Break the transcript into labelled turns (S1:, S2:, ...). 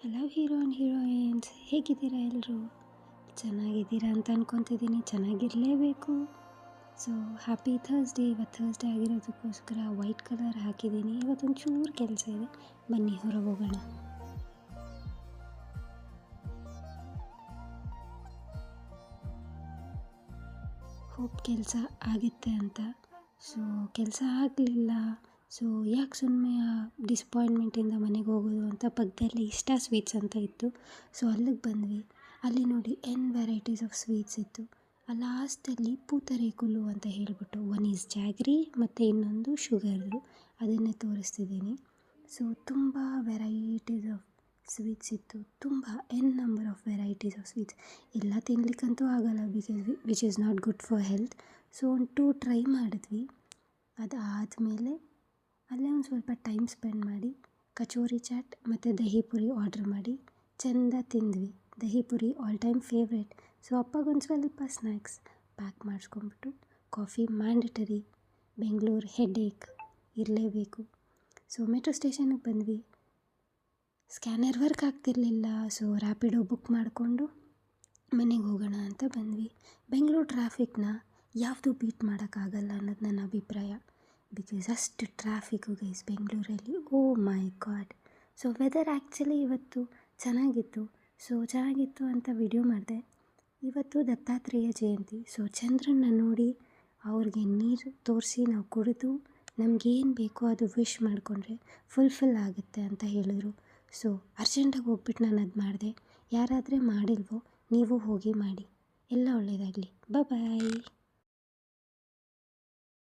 S1: Hello hero and heroines, ಹೇಗಿದ್ದೀರಾ ಎಲ್ಲರೂ? ಚೆನ್ನಾಗಿದ್ದೀರಾ ಅಂತ ಅಂದ್ಕೊತಿದ್ದೀನಿ. ಚೆನ್ನಾಗಿರಲೇಬೇಕು. So happy Thursday. ಇವತ್ತು ಥರ್ಸ್ಡೇ ಆಗಿರೋದಕ್ಕೋಸ್ಕರ ವೈಟ್ ಕಲರ್ ಹಾಕಿದ್ದೀನಿ. ಇವತ್ತೊಂದು ಚೂರು ಕೆಲಸ ಇದೆ, ಬನ್ನಿ ಹೊರಗೆ ಹೋಗೋಣ. ಹೋಪ್ ಕೆಲಸ ಆಗುತ್ತೆ ಅಂತ. ಸೊ ಕೆಲಸ ಆಗಲಿಲ್ಲ. ಸೊ ಯಾಕೆ ಸುಮ್ಮನೆ ಡಿಸಪಾಯಿಂಟ್ಮೆಂಟಿಂದ ಮನೆಗೆ ಹೋಗೋದು ಅಂತ ಪಕ್ಕದಲ್ಲಿ ಇಷ್ಟ ಸ್ವೀಟ್ಸ್ ಅಂತ ಇತ್ತು. ಸೊ ಅಲ್ಲಿಗೆ ಬಂದ್ವಿ. ಅಲ್ಲಿ ನೋಡಿ ವೆರೈಟೀಸ್ ಆಫ್ ಸ್ವೀಟ್ಸ್ ಇತ್ತು. ಲಾಸ್ಟಲ್ಲಿ ಪೂತರೇಕುಲು ಅಂತ ಹೇಳಿಬಿಟ್ಟು, ಒನ್ ಈಸ್ ಜಾಗ್ರಿ ಮತ್ತು ಇನ್ನೊಂದು ಶುಗರ್ದು, ಅದನ್ನೇ ತೋರಿಸ್ತಿದ್ದೀನಿ. ಸೊ ತುಂಬ ವೆರೈಟೀಸ್ ಆಫ್ ಸ್ವೀಟ್ಸ್ ಇತ್ತು. ತುಂಬ number of varieties of sweets. ಎಲ್ಲ ತಿನ್ನಲಿಕ್ಕಂತೂ ಆಗಲ್ಲ, which is not good for health. So ಒಂದು 2 ಟ್ರೈ ಮಾಡಿದ್ವಿ. ಅದಾದಮೇಲೆ ಅಲ್ಲೇ ಒಂದು ಸ್ವಲ್ಪ ಟೈಮ್ ಸ್ಪೆಂಡ್ ಮಾಡಿ ಕಚೋರಿ ಚಾಟ್ ಮತ್ತು ದಹಿ ಪುರಿ ಆರ್ಡ್ರ್ ಮಾಡಿ ಚೆಂದ ತಿಂದ್ವಿ. Dahi puri all time favourite. So ಅಪ್ಪಗೊಂದು ಸ್ವಲ್ಪ ಸ್ನ್ಯಾಕ್ಸ್ ಪ್ಯಾಕ್ ಮಾಡಿಸ್ಕೊಂಬಿಟ್ಟು, ಕಾಫಿ ಮ್ಯಾಂಡಟರಿ, ಬೆಂಗಳೂರು ಹೆಡ್ಏಕ್ ಇರಲೇಬೇಕು. ಸೊ ಮೆಟ್ರೋ ಸ್ಟೇಷನ್ಗೆ ಬಂದ್ವಿ. ಸ್ಕ್ಯಾನರ್ ವರ್ಕ್ ಆಗ್ತಿರಲಿಲ್ಲ. ಸೊ ರ್ಯಾಪಿಡೋ ಬುಕ್ ಮಾಡಿಕೊಂಡು ಮನೆಗೆ ಹೋಗೋಣ ಅಂತ ಬಂದ್ವಿ. ಬೆಂಗಳೂರು ಟ್ರಾಫಿಕ್ನ ಯಾವುದು ಬೀಟ್ ಮಾಡೋಕ್ಕಾಗಲ್ಲ ಅನ್ನೋದು ನನ್ನ ಅಭಿಪ್ರಾಯ. ಬಿಕಾಸ್ ಅಷ್ಟು ಟ್ರಾಫಿಕ್ಕು ಗೈಸ್ ಬೆಂಗಳೂರಲ್ಲಿ. ಓ ಮೈ ಗಾಡ್. ಸೊ ವೆದರ್ ಆ್ಯಕ್ಚುಲಿ ಇವತ್ತು ಚೆನ್ನಾಗಿತ್ತು. ಸೊ ಚೆನ್ನಾಗಿತ್ತು ಅಂತ ವಿಡಿಯೋ ಮಾಡಿದೆ. ಇವತ್ತು ದತ್ತಾತ್ರೇಯ ಜಯಂತಿ. ಸೊ ಚಂದ್ರನ ನೋಡಿ ಅವ್ರಿಗೆ ನೀರು ತೋರಿಸಿ ನಾವು ಕುಡಿದು ನಮಗೇನು ಬೇಕೋ ಅದು ವಿಶ್ ಮಾಡಿಕೊಂಡ್ರೆ ಫುಲ್ಫಿಲ್ ಆಗುತ್ತೆ ಅಂತ ಹೇಳಿದ್ರು. ಸೊ ಅರ್ಜೆಂಟಾಗಿ ಹೋಗ್ಬಿಟ್ಟು ನಾನು ಅದು ಮಾಡಿದೆ. ಯಾರಾದರೆ ಮಾಡಿಲ್ವೋ ನೀವು ಹೋಗಿ ಮಾಡಿ. ಎಲ್ಲ ಒಳ್ಳೆಯದಾಗಲಿ. ಬಾಯ್.